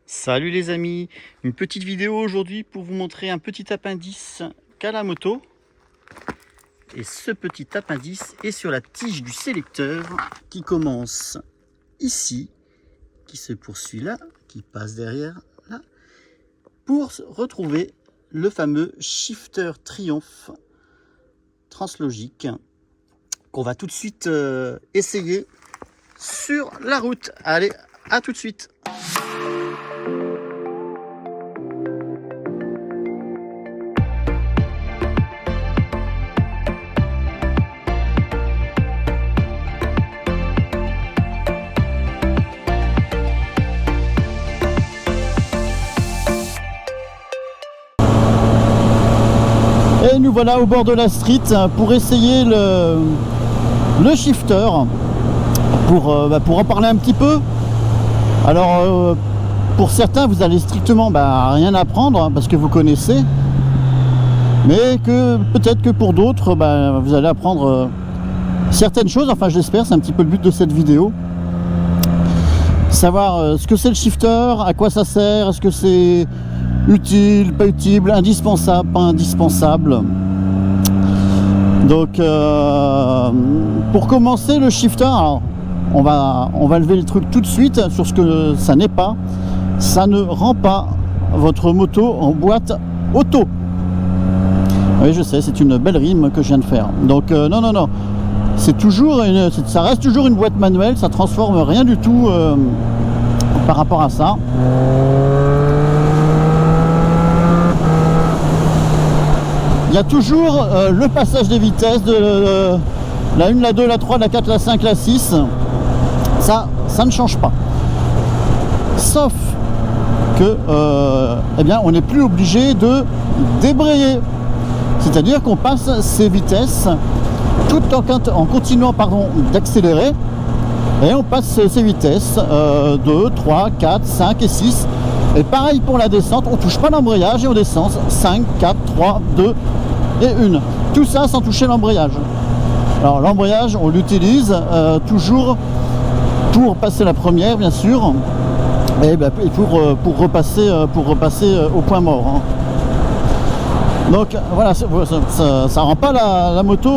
Salut les amis, une petite vidéo aujourd'hui pour vous montrer un petit appendice qu'a la moto. Et ce petit appendice est sur la tige du sélecteur qui commence ici, qui se poursuit là, qui passe derrière là, pour retrouver le fameux shifter Triumph translogique qu'on va tout de suite essayer sur la route. Allez, à tout de suite. Et nous voilà au bord de la street pour essayer le shifter, pour en parler un petit peu. Alors pour certains vous allez strictement rien apprendre parce que vous connaissez, mais que peut-être que pour d'autres vous allez apprendre certaines choses, enfin j'espère, c'est un petit peu le but de cette vidéo. Savoir ce que c'est le shifter, à quoi ça sert, est-ce que c'est utile, pas utile, indispensable, pas indispensable. Donc pour commencer le shifter, alors, on va lever le truc tout de suite sur ce que ça n'est pas. Ça ne rend pas votre moto en boîte auto. Oui, je sais, c'est une belle rime que je viens de faire. Donc non, c'est toujours ça reste toujours une boîte manuelle, ça transforme rien du tout par rapport à ça. Il y a toujours le passage des vitesses de la 1, la 2, la 3, la 4, la 5, la 6. Ça ne change pas. Sauf que on n'est plus obligé de débrayer. C'est-à-dire qu'on passe ces vitesses tout en continuant d'accélérer. Et on passe ces vitesses 2, 3, 4, 5 et 6. Et pareil pour la descente, on ne touche pas l'embrayage et on descend 5, 4, 3, 2 et 1. Tout ça sans toucher l'embrayage. Alors l'embrayage, on l'utilise toujours pour passer la première, bien sûr, et pour repasser au point mort. Hein. Donc voilà, ça rend pas la moto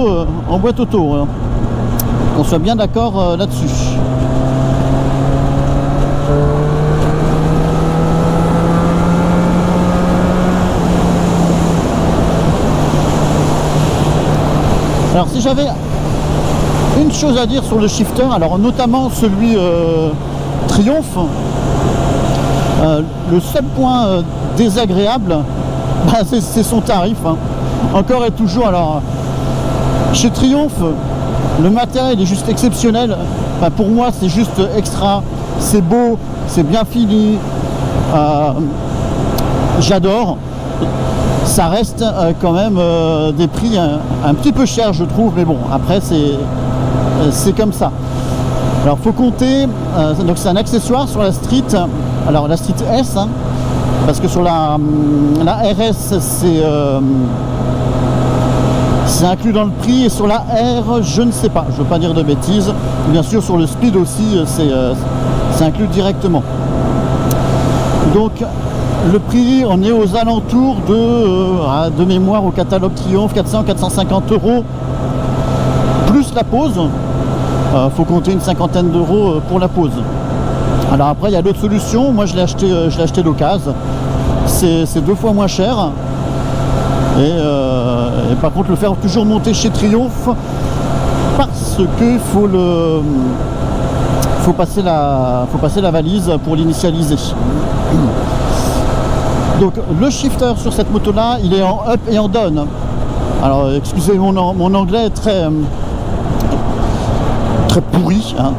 en boîte auto. Hein. Qu'on soit bien d'accord là-dessus. Alors si j'avais une chose à dire sur le shifter, alors notamment celui Triumph, le seul point désagréable, c'est son tarif. Hein. Encore et toujours, alors chez Triumph, le matériel est juste exceptionnel. Enfin, pour moi, c'est juste extra. C'est beau, c'est bien fini. J'adore. Ça reste quand même des prix un petit peu chers, je trouve. Mais bon, après, c'est comme ça. Alors, faut compter. Donc, c'est un accessoire sur la Street. Alors, la Street S, hein, parce que sur la RS, c'est inclus dans le prix, et sur la R, je ne sais pas, je ne veux pas dire de bêtises. Bien sûr, sur le Speed aussi, c'est inclus directement. Donc, le prix, on est aux alentours de mémoire au catalogue Triumph, 400-450 €, plus la pose. Faut compter une cinquantaine d'euros pour la pose. Alors après, il y a d'autres solutions. Moi, je l'ai acheté d'occasion. C'est 2 fois moins cher. Et par contre, le faire toujours monter chez Triumph, parce que faut passer la valise pour l'initialiser. Donc le shifter sur cette moto là, il est en up et en down. Alors excusez mon anglais est très pourri, hein.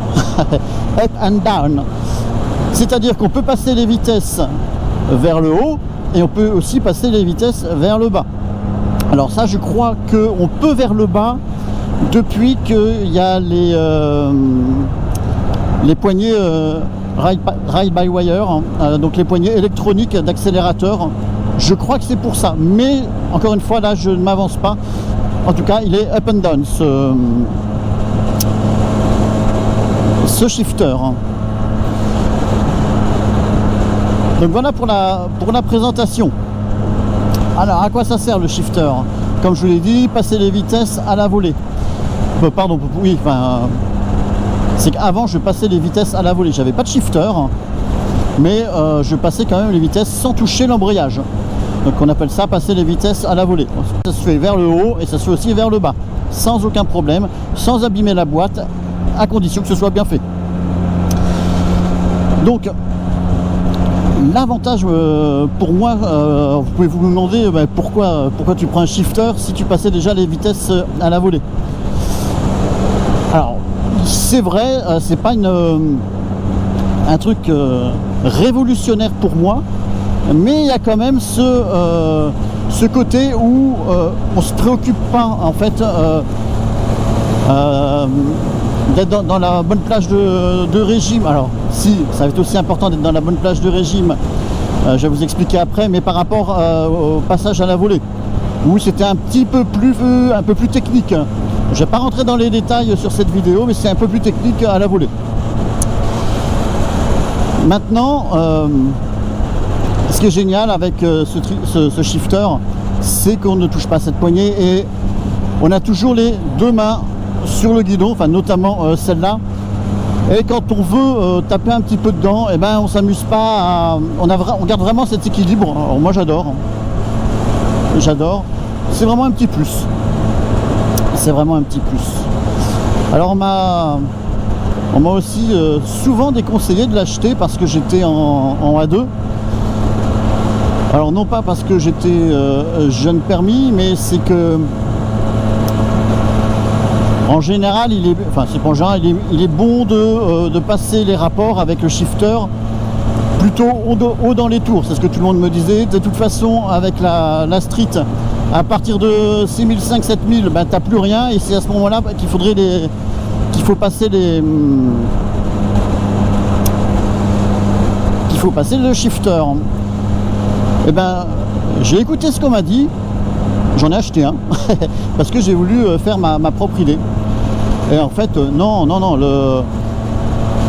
Up and down, c'est à dire qu'on peut passer les vitesses vers le haut et on peut aussi passer les vitesses vers le bas. Alors ça, je crois qu'on peut vers le bas depuis qu'il y a les poignées ride-by-wire, hein, donc les poignées électroniques d'accélérateur. Je crois que c'est pour ça, mais encore une fois, là, je ne m'avance pas. En tout cas, il est up and down, ce shifter. Donc voilà pour la présentation. Alors à quoi ça sert le shifter? Comme je vous l'ai dit, passer les vitesses à la volée. Pardon, oui, enfin, c'est qu'avant je passais les vitesses à la volée. J'avais pas de shifter, mais je passais quand même les vitesses sans toucher l'embrayage. Donc on appelle ça passer les vitesses à la volée. Ça se fait vers le haut et ça se fait aussi vers le bas, sans aucun problème, sans abîmer la boîte, à condition que ce soit bien fait. Donc l'avantage pour moi, vous pouvez vous demander pourquoi tu prends un shifter si tu passais déjà les vitesses à la volée. Alors c'est vrai, c'est pas un truc révolutionnaire pour moi, mais il y a quand même ce côté où on se préoccupe pas en fait d'être dans la bonne plage de régime. Alors si, ça va être aussi important d'être dans la bonne plage de régime, je vais vous expliquer après, mais par rapport au passage à la volée, où c'était un peu plus technique. Je vais pas rentrer dans les détails sur cette vidéo, mais c'est un peu plus technique à la volée. Maintenant, ce qui est génial avec ce shifter, c'est qu'on ne touche pas cette poignée et on a toujours les deux mains sur le guidon, enfin notamment celle-là. Et quand on veut taper un petit peu dedans, et ben on s'amuse pas on garde vraiment cet équilibre. Alors moi j'adore. C'est vraiment un petit plus. C'est vraiment un petit plus. Alors on m'a aussi souvent déconseillé de l'acheter parce que j'étais en A2. Alors non pas parce que j'étais jeune permis, mais c'est que en général, il est bon de passer les rapports avec le shifter plutôt haut dans les tours. C'est ce que tout le monde me disait. De toute façon, avec la street, à partir de 6500, 7000, ben, t'as plus rien. Et c'est à ce moment-là qu'il faut passer le shifter. Et ben, j'ai écouté ce qu'on m'a dit. J'en ai acheté un parce que j'ai voulu faire ma propre idée. Et en fait, non,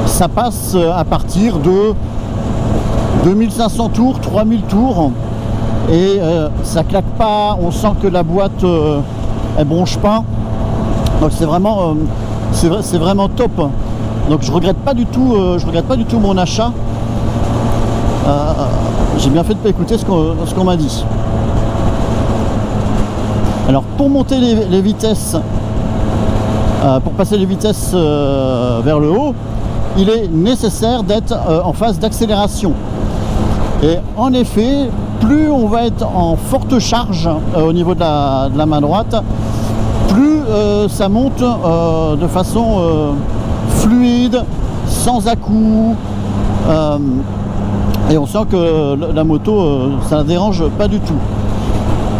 ça passe à partir de 2500 tours, 3000 tours, et ça claque pas. On sent que la boîte elle bronche pas. Donc c'est vraiment top. Donc je regrette pas du tout mon achat. J'ai bien fait de pas écouter ce qu'on m'a dit. Alors pour monter les vitesses, pour passer les vitesses vers le haut, il est nécessaire d'être en phase d'accélération. Et en effet, plus on va être en forte charge au niveau de la main droite, plus ça monte de façon fluide, sans à-coups. Et on sent que la moto, ça ne dérange pas du tout.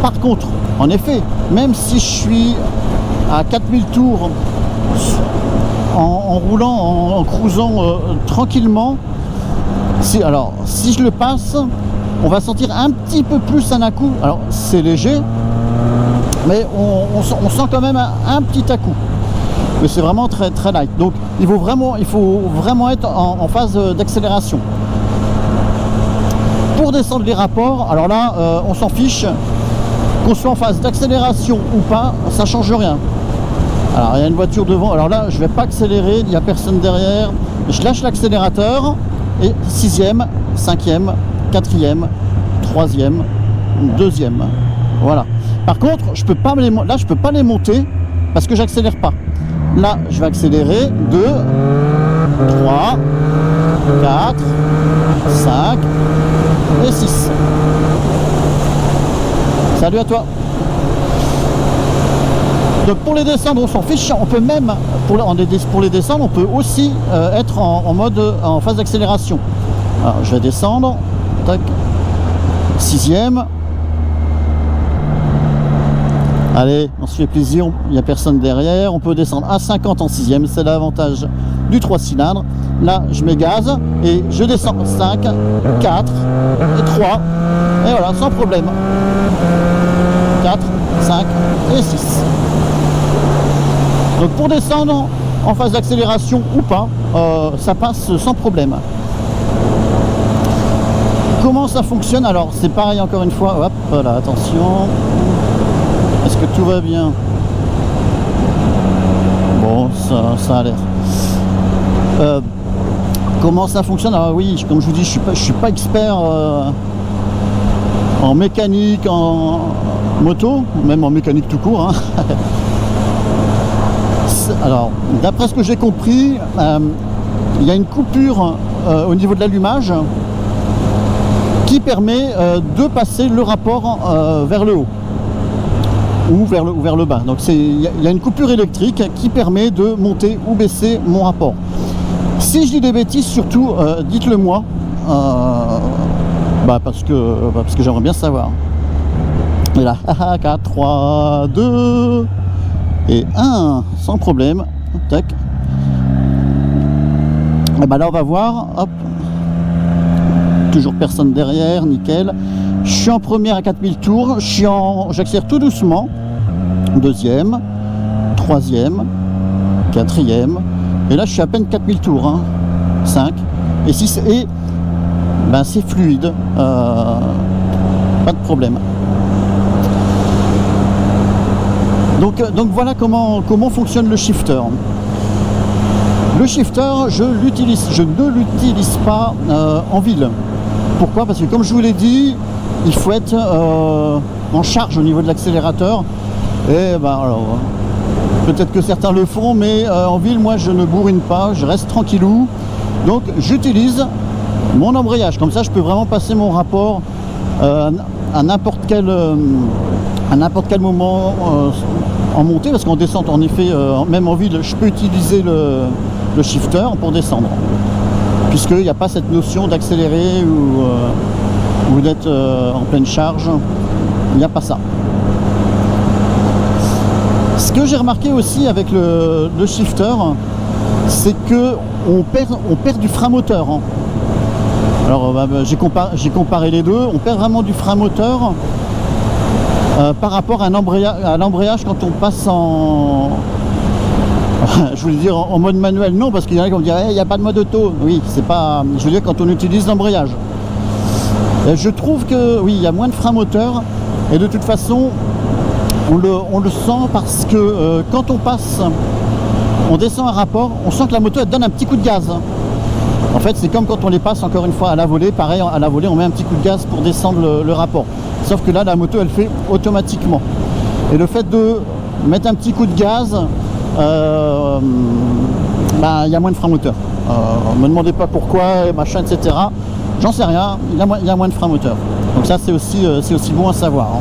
Par contre, en effet, même si je suis à 4000 tours en roulant, en cruisant tranquillement, si je le passe, on va sentir un petit peu plus un à-coup. Alors c'est léger, mais on sent quand même un petit à-coup. Mais c'est vraiment très très light. Donc il faut vraiment être en phase d'accélération. Pour descendre les rapports, alors là, on s'en fiche. Qu'on soit en phase d'accélération ou pas, ça change rien. Alors il y a une voiture devant, alors là je vais pas accélérer, il n'y a personne derrière, je lâche l'accélérateur et 6e, 5e, 4e, 3e, 2e, voilà. Par contre je peux pas les monter parce que j'accélère pas. Là je vais accélérer 2, 3, 4, 5 et 6. Salut à toi. Donc pour les descendre, on s'en fiche. On peut même, pour les descendre, on peut aussi être en phase d'accélération. Alors je vais descendre. Tac. 6e. Allez, on se fait plaisir. Il n'y a personne derrière. On peut descendre à 50 en 6e. C'est l'avantage du 3 cylindres. Là, je mets gaz et je descends 5, 4 et 3. Et voilà, sans problème. 4, 5 et 6. Donc pour descendre en phase d'accélération ou pas, ça passe sans problème. Comment ça fonctionne? Alors c'est pareil encore une fois, hop là, attention. Est-ce que tout va bien? Bon, ça a l'air. Comment ça fonctionne? Alors oui, comme je vous dis, je suis pas expert en mécanique, en moto, même en mécanique tout court, hein. Alors, d'après ce que j'ai compris, il y a une coupure au niveau de l'allumage qui permet de passer le rapport vers le haut ou vers le bas. Donc il y a une coupure électrique qui permet de monter ou baisser mon rapport. Si je dis des bêtises, surtout dites-le moi, parce que j'aimerais bien savoir. Et là, 4, 3, 2 et 1, sans problème. Tac. Et là on va voir, hop. Toujours personne derrière, nickel. Je suis en première à 4000 tours, j'accélère tout doucement. Deuxième, troisième, quatrième. Et là je suis à peine 4000 tours, hein. 5 et 6 et c'est fluide, pas de problème. Donc voilà comment fonctionne le shifter. Le shifter, je ne l'utilise pas en ville. Pourquoi? Parce que comme je vous l'ai dit, il faut être en charge au niveau de l'accélérateur. Et alors, peut-être que certains le font, mais en ville, moi, je ne bourrine pas, je reste tranquillou. Donc, j'utilise mon embrayage. Comme ça, je peux vraiment passer mon rapport à n'importe quel moment en montée, parce qu'en descente, en effet, même en ville, je peux utiliser le shifter pour descendre, puisqu'il n'y a pas cette notion d'accélérer ou d'être en pleine charge. Il n'y a pas ça. Ce que j'ai remarqué aussi avec le shifter, c'est que on perd du frein moteur, hein. Alors j'ai comparé les deux. On perd vraiment du frein moteur par rapport à l'embrayage quand on passe en je voulais dire en mode manuel. Non, parce qu'il y en a qui vont dire il n'y a pas de mode auto. Oui, c'est pas. Je veux dire quand on utilise l'embrayage. Je trouve que oui, il y a moins de frein moteur, et de toute façon on le sent, parce que quand on descend un rapport, on sent que la moto elle donne un petit coup de gaz. En fait, c'est comme quand on les passe encore une fois à la volée. Pareil, à la volée, on met un petit coup de gaz pour descendre le rapport. Sauf que là, la moto, elle fait automatiquement. Et le fait de mettre un petit coup de gaz, il y a moins de frein moteur. Me demandez pas pourquoi, machin, etc. J'en sais rien. Il y a moins de frein moteur. Donc ça, c'est aussi bon à savoir, hein.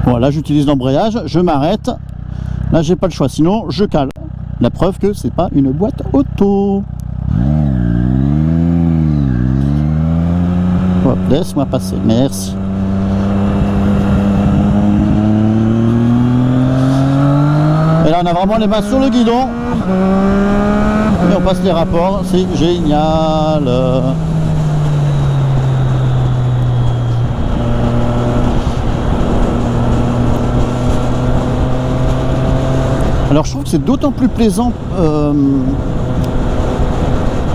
Bon, là j'utilise l'embrayage, je m'arrête. Là j'ai pas le choix, sinon je cale. La preuve que c'est pas une boîte auto. Hop, laisse-moi passer, merci. Et là on a vraiment les mains sur le guidon. Et on passe les rapports, c'est génial. Alors je trouve que c'est d'autant plus plaisant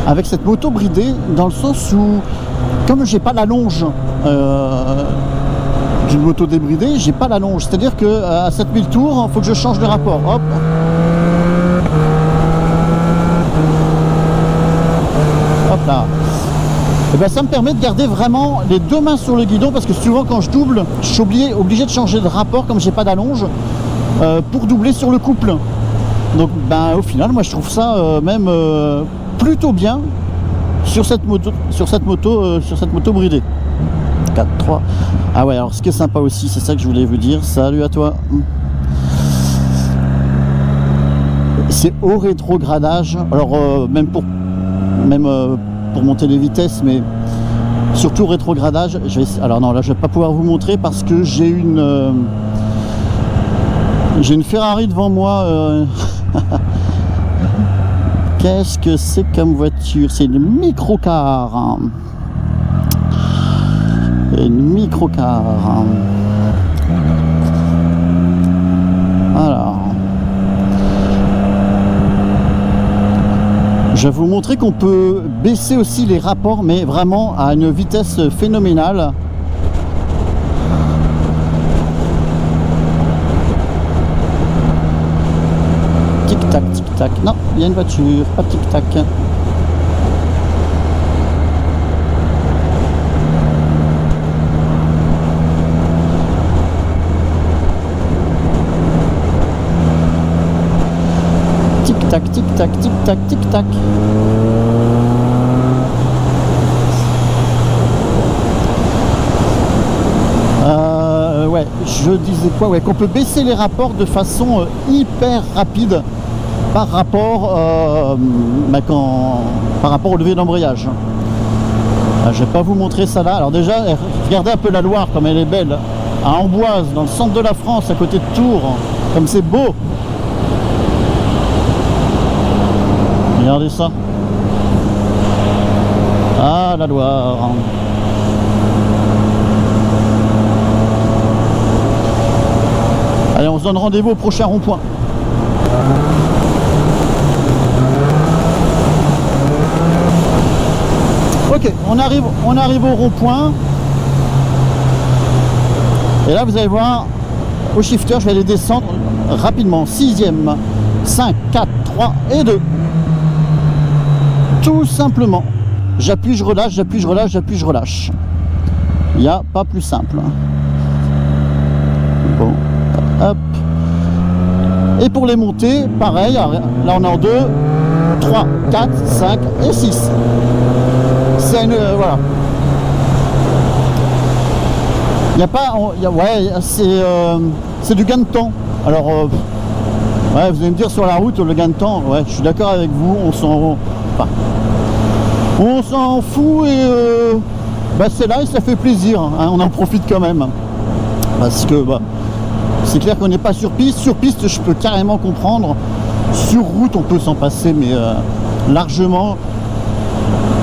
avec cette moto bridée, dans le sens où, comme j'ai pas la longe d'une moto débridée, j'ai pas la longe. C'est-à-dire que à 7000 tours, il faut que je change de rapport. Hop. Hop là. Et ça me permet de garder vraiment les deux mains sur le guidon, parce que souvent quand je double, je suis obligé de changer de rapport, comme j'ai pas d'allonge, pour doubler sur le couple. Donc au final, moi je trouve ça même plutôt bien sur cette moto bridée. 4, 3. Ah ouais, alors ce qui est sympa aussi, c'est ça que je voulais vous dire. Salut à toi. C'est au rétrogradage. Alors même pour monter les vitesses, mais surtout au rétrogradage. Alors non, là je vais pas pouvoir vous montrer, parce que j'ai une Ferrari devant moi. Qu'est-ce que c'est comme voiture? C'est une microcar, hein. les microcars. Alors, je vais vous montrer qu'on peut baisser aussi les rapports, mais vraiment à une vitesse phénoménale. Tic-tac, tic-tac. Non, il y a une voiture, pas tic-tac. Tic-tac, tic-tac, tic-tac, tic-tac. Ouais, je disais quoi? Ouais, qu'on peut baisser les rapports de façon hyper rapide par rapport, par rapport au levier d'embrayage. Je vais pas vous montrer ça là. Alors déjà, regardez un peu la Loire comme elle est belle. À Amboise, dans le centre de la France, à côté de Tours, comme c'est beau. Regardez ça. Ah, la Loire. Allez, on se donne rendez-vous au prochain rond-point. Ok, on arrive au rond-point. Et là, vous allez voir, au shifter, je vais aller descendre rapidement. 6e, 5, 4, 3 et 2. Tout simplement. J'appuie, je relâche, j'appuie, je relâche, j'appuie, je relâche. Il n'y a pas plus simple. Bon, hop. Et pour les montées, pareil. Là, on est en 2, 3, 4, 5 et 6. C'est une... voilà. Il n'y a pas... ouais, c'est du gain de temps. Alors... ouais, vous allez me dire sur la route, le gain de temps, ouais, je suis d'accord avec vous, on s'en fout et c'est là et ça fait plaisir, hein, on en profite quand même. Parce que c'est clair qu'on n'est pas sur piste. Sur piste, je peux carrément comprendre. Sur route, on peut s'en passer, mais largement.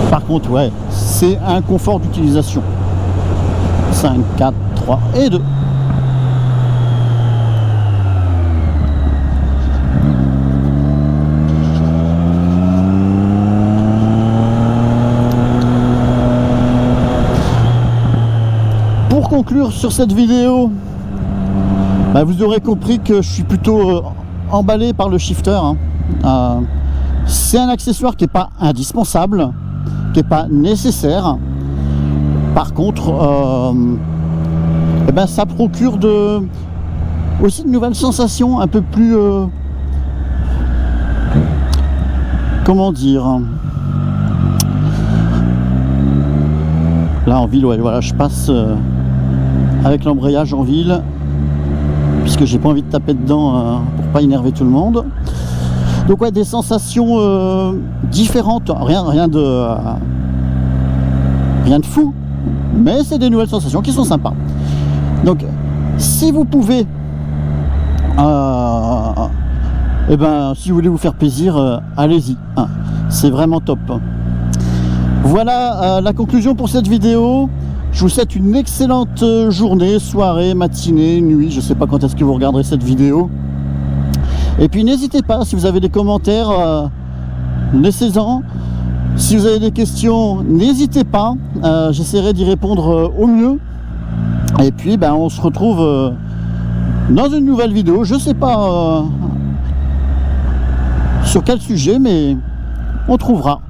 Par contre, ouais, c'est un confort d'utilisation. 5, 4, 3 et 2. Pour conclure sur cette vidéo, vous aurez compris que je suis plutôt emballé par le shifter. Hein. C'est un accessoire qui n'est pas indispensable, qui n'est pas nécessaire. Par contre, ça procure aussi de nouvelles sensations un peu plus... comment dire? Là en ville, ouais, voilà, je passe avec l'embrayage en ville, puisque j'ai pas envie de taper dedans pour pas énerver tout le monde. Donc ouais, des sensations différentes, rien de fou, mais c'est des nouvelles sensations qui sont sympas. Donc si vous pouvez si vous voulez vous faire plaisir, allez-y, hein, c'est vraiment top. Voilà la conclusion pour cette vidéo. Je vous souhaite une excellente journée, soirée, matinée, nuit. Je ne sais pas quand est-ce que vous regarderez cette vidéo. Et puis n'hésitez pas, si vous avez des commentaires, laissez-en. Si vous avez des questions, n'hésitez pas. J'essaierai d'y répondre au mieux. Et puis on se retrouve dans une nouvelle vidéo. Je ne sais pas sur quel sujet, mais on trouvera.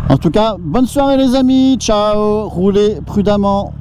En tout cas, bonne soirée les amis, ciao, roulez prudemment.